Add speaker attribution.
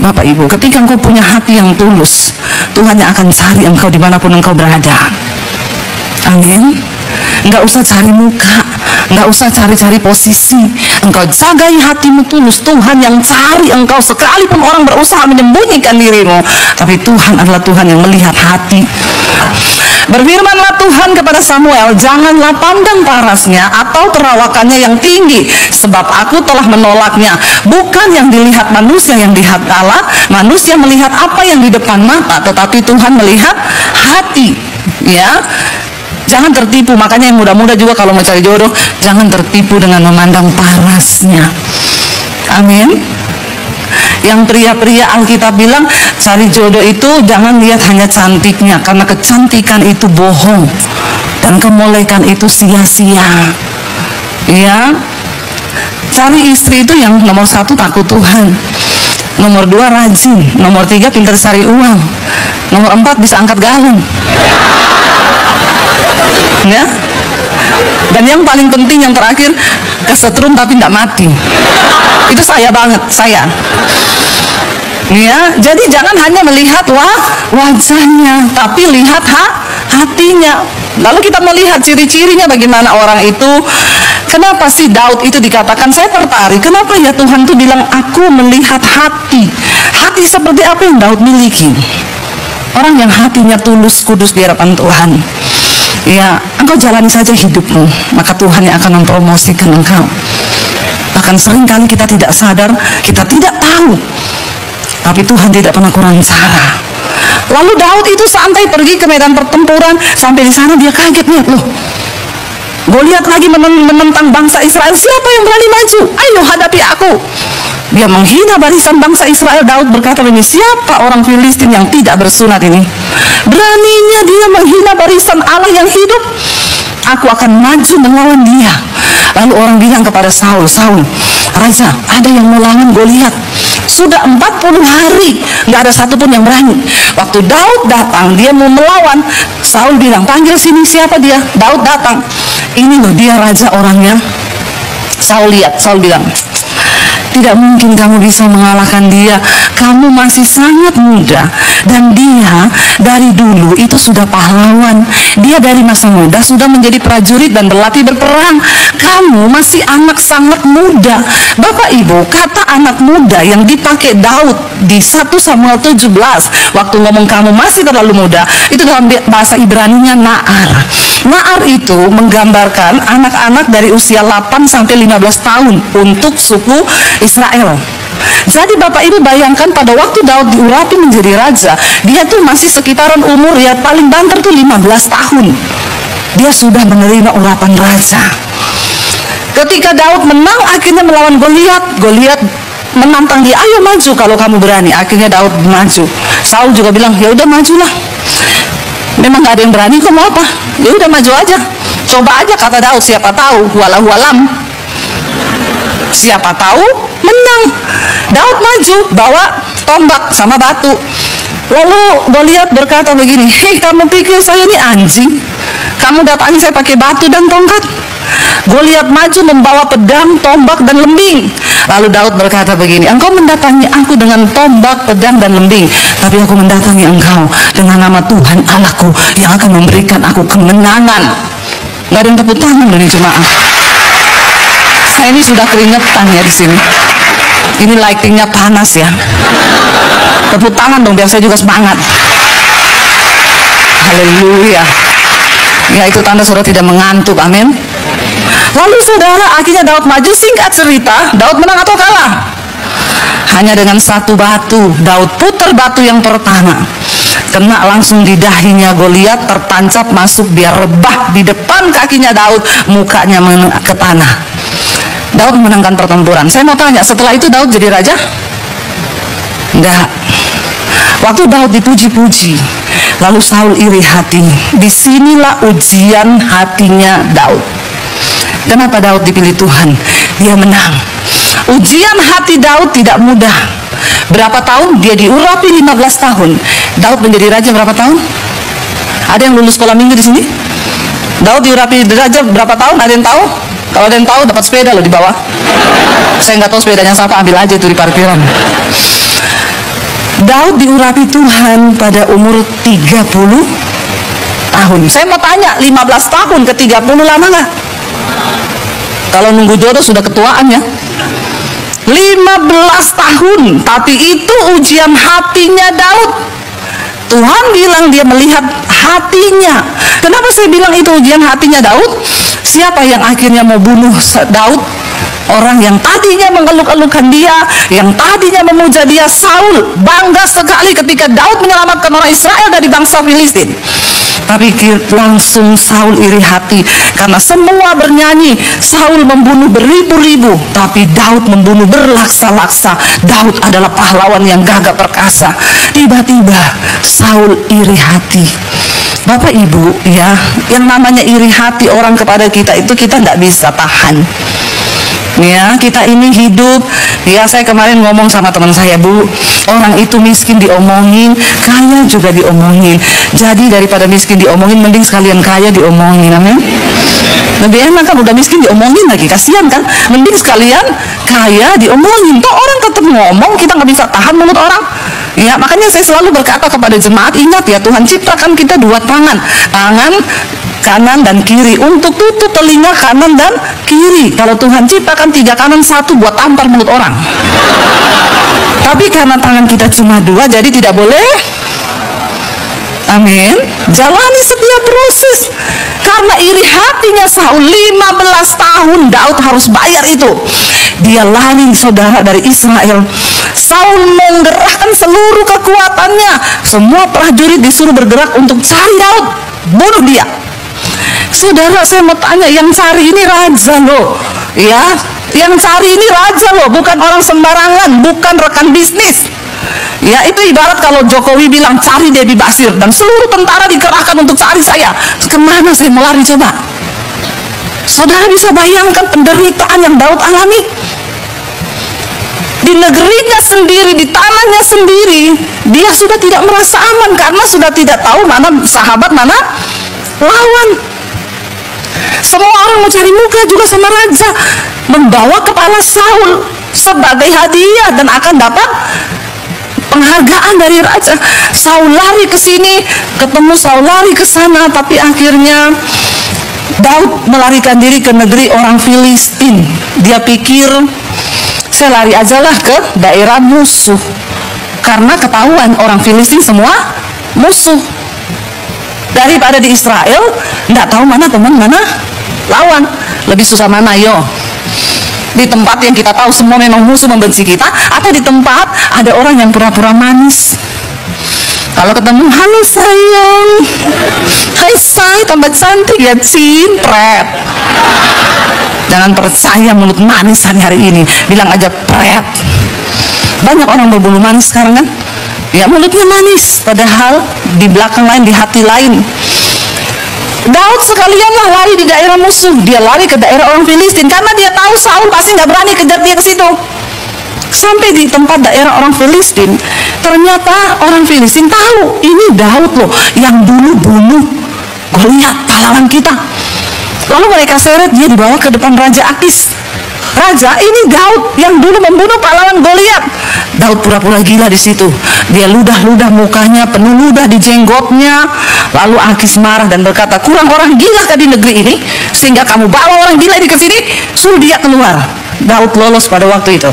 Speaker 1: Bapak Ibu, ketika engkau punya hati yang tulus, Tuhan yang akan cari engkau dimanapun engkau berada. Amin. Nggak usah cari muka, nggak usah cari-cari posisi. Engkau jagai hatimu tulus, Tuhan yang cari engkau. Sekalipun orang berusaha menyembunyikan dirimu, tapi Tuhan adalah Tuhan yang melihat hati. Berfirmanlah Tuhan kepada Samuel, janganlah pandang parasnya atau perawakannya yang tinggi, sebab aku telah menolaknya. Bukan yang dilihat manusia yang dilihat Allah. Manusia melihat apa yang di depan mata, tetapi Tuhan melihat hati. Ya, jangan tertipu. Makanya yang muda-muda juga kalau mau cari jodoh, jangan tertipu dengan memandang parasnya. Amin. Yang pria-pria Alkitab bilang cari jodoh itu jangan lihat hanya cantiknya, karena kecantikan itu bohong dan kemolekan itu sia-sia. Ya, cari istri itu yang nomor 1 takut Tuhan, nomor 2 rajin, nomor 3 pintar cari uang, nomor 4 bisa angkat galon. Ya, dan yang paling penting yang terakhir, kesetrum tapi tidak mati. Itu saya banget, saya. Ya, jadi jangan hanya melihat wajahnya, tapi lihat hatinya. Lalu kita melihat ciri-cirinya bagaimana orang itu. Kenapa sih Daud itu dikatakan, saya tertarik, kenapa ya Tuhan tuh bilang aku melihat hati. Hati seperti apa yang Daud miliki? Orang yang hatinya tulus, kudus di hadapan Tuhan. Ya, engkau jalani saja hidupmu, maka Tuhan yang akan mempromosikan engkau. Bahkan seringkali kita tidak sadar, kita tidak tahu, tapi Tuhan tidak pernah kurang cara. Lalu Daud itu santai pergi ke medan pertempuran. Sampai di sana dia kaget, lihat loh, Goliat lagi menentang bangsa Israel. Siapa yang berani maju? Ayo hadapi aku. Dia menghina barisan bangsa Israel. Daud berkata begini, siapa orang Filistin yang tidak bersunat ini? Beraninya dia menghina barisan Allah yang hidup. Aku akan maju melawan dia. Lalu orang bilang kepada Saul, Saul, Raja, ada yang melawan Goliat. Sudah 40 hari nggak ada satupun yang berani. Waktu Daud datang, dia mau melawan. Saul bilang, panggil sini siapa dia. Daud datang, ini loh dia raja orangnya. Saul lihat, Saul bilang, tidak mungkin kamu bisa mengalahkan dia. Kamu masih sangat muda. Dan dia dari dulu itu sudah pahlawan. Dia dari masa muda sudah menjadi prajurit dan berlatih berperang. Kamu masih anak sangat muda. Bapak Ibu, kata anak muda yang dipakai Daud di 1 Samuel 17, waktu ngomong kamu masih terlalu muda, itu dalam bahasa Ibraninya na'ar. Na'ar itu menggambarkan anak-anak dari usia 8 sampai 15 tahun untuk suku Israel. Jadi Bapak Ibu bayangkan pada waktu Daud diurapi menjadi raja, dia tuh masih sekitaran umur ya paling banter tuh 15 tahun. Dia sudah menerima urapan raja. Ketika Daud menang akhirnya melawan Goliat, Goliat menantang dia, ayo maju kalau kamu berani. Akhirnya Daud maju. Saul juga bilang, ya udah majulah. Memang gak ada yang berani, kok mau apa? Ya udah maju aja. Coba aja, kata Daud, siapa tahu, walau alam. Siapa tahu menang. Daud maju bawa tombak sama batu. Lalu Goliat berkata begini, hei kamu pikir saya ini anjing? Kamu datangi saya pakai batu dan tongkat? Goliat maju membawa pedang, tombak dan lembing. Lalu Daud berkata begini, engkau mendatangi aku dengan tombak, pedang dan lembing, tapi aku mendatangi engkau dengan nama Tuhan Allahku yang akan memberikan aku kemenangan. Gak ada yang tepuk tangan dari jemaah. Saya ini sudah keringetan ya di sini. Ini lightingnya panas ya. Tepuk tangan dong biar saya juga semangat. Haleluya. Ya itu tanda saudara tidak mengantuk. Amin. Lalu saudara, akhirnya Daud maju. Singkat cerita, Daud menang atau kalah? Hanya dengan satu batu. Daud putar batu yang pertama, kena langsung di dahinya Goliat, tertancap masuk, dia rebah di depan kakinya Daud, mukanya ke tanah. Daud memenangkan pertempuran. Saya mau tanya, setelah itu Daud jadi raja? Enggak. Waktu Daud dipuji-puji, lalu Saul iri hati. Disinilah ujian hatinya Daud. Kenapa Daud dipilih Tuhan? Dia menang. Ujian hati Daud tidak mudah. Berapa tahun? Dia diurapi 15 tahun. Daud menjadi raja berapa tahun? Ada yang lulus sekolah minggu di sini? Daud diurapi raja berapa tahun? Ada yang tahu? Kalau ada yang tahu dapat sepeda loh di bawah. Saya nggak tahu sepedanya siapa, ambil aja itu di parkiran. Daud diurapi Tuhan pada umur 30 tahun. Saya mau tanya, 15 tahun ke 30 lama nggak? Kalau nunggu jodoh sudah ketuaan ya. 15 tahun, tapi itu ujian hatinya Daud. Tuhan bilang dia melihat hatinya. Kenapa saya bilang itu ujian hatinya Daud? Siapa yang akhirnya mau bunuh Daud? Orang yang tadinya mengeluk-elukan dia, yang tadinya memuja dia. Saul bangga sekali ketika Daud menyelamatkan orang Israel dari bangsa Filistin. Tapi langsung Saul iri hati karena semua bernyanyi Saul membunuh beribu-ribu, tapi Daud membunuh berlaksa-laksa. Daud adalah pahlawan yang gagah perkasa. Tiba-tiba Saul iri hati. Bapak Ibu ya, yang namanya iri hati orang kepada kita itu kita nggak bisa tahan. Ya, kita ini hidup. Ya, saya kemarin ngomong sama teman saya, Bu, orang itu miskin diomongin, kaya juga diomongin. Jadi daripada miskin diomongin, mending sekalian kaya diomongin. Amin. Lebih enak kan, udah miskin diomongin lagi, kasihan kan. Mending sekalian kaya diomongin. Toh orang tetap ngomong, kita nggak bisa tahan mulut orang. Ya, makanya saya selalu berkata kepada jemaat, ingat ya, Tuhan ciptakan kita dua tangan kanan dan kiri untuk tutup telinga kanan dan kiri. Kalau Tuhan ciptakan tiga kanan, satu buat tampar mulut orang. Tapi karena tangan kita cuma dua, jadi tidak boleh. Amin. Jalani setiap proses. Karena iri hatinya Saul, 15 tahun Daud harus bayar itu. Dia lari, saudara, dari Israel. Saul menggerakkan seluruh kekuatannya. Semua prajurit disuruh bergerak untuk cari Daud, bunuh dia. Saudara, saya mau tanya, yang cari ini raja loh, ya, yang cari ini raja loh, bukan orang sembarangan, bukan rekan bisnis. Ya, itu ibarat kalau Jokowi bilang cari Debbie Basir dan seluruh tentara dikerahkan untuk cari saya. Kemana saya mau lari coba? Saudara bisa bayangkan penderitaan yang Daud alami di negerinya sendiri, di tanahnya sendiri. Dia sudah tidak merasa aman karena sudah tidak tahu mana sahabat, mana lawan. Semua orang mau cari muka juga sama raja, membawa kepala Saul sebagai hadiah dan akan dapat penghargaan dari raja. Saul lari ke sini, ketemu Saul lari ke sana, tapi akhirnya Daud melarikan diri ke negeri orang Filistin. Dia pikir, saya lari ajalah ke daerah musuh, karena ketahuan orang Filistin semua musuh. Daripada di Israel, nggak tahu mana teman, mana lawan. Lebih susah mana, yo? Di tempat yang kita tahu semua memang musuh membenci kita, atau di tempat ada orang yang pura-pura manis. Kalau ketemu, halo sayang, hai say, tambah cantik ya, pret. Jangan percaya mulut manis hari ini, bilang aja pret. Banyak orang berbulu manis sekarang kan, ya mulutnya manis, padahal di belakang lain, di hati lain. Daud sekalianlah lari di daerah musuh. Dia lari ke daerah orang Filistin karena dia tahu Saul pasti nggak berani kejar dia ke situ. Sampai di tempat daerah orang Filistin, ternyata orang Filistin tahu ini Daud loh yang dulu bunuh Goliat, pahlawan kita. Lalu mereka seret dia, dibawa ke depan Raja Akis. Raja, ini Daud yang dulu membunuh pahlawan Goliat. Daud pura-pura gila di situ. Dia ludah-ludah mukanya, penuh ludah di jenggotnya. Lalu Akis marah dan berkata, kurang orang gila ke di negeri ini sehingga kamu bawa orang gila ini ke sini, suruh dia keluar. Daud lolos pada waktu itu.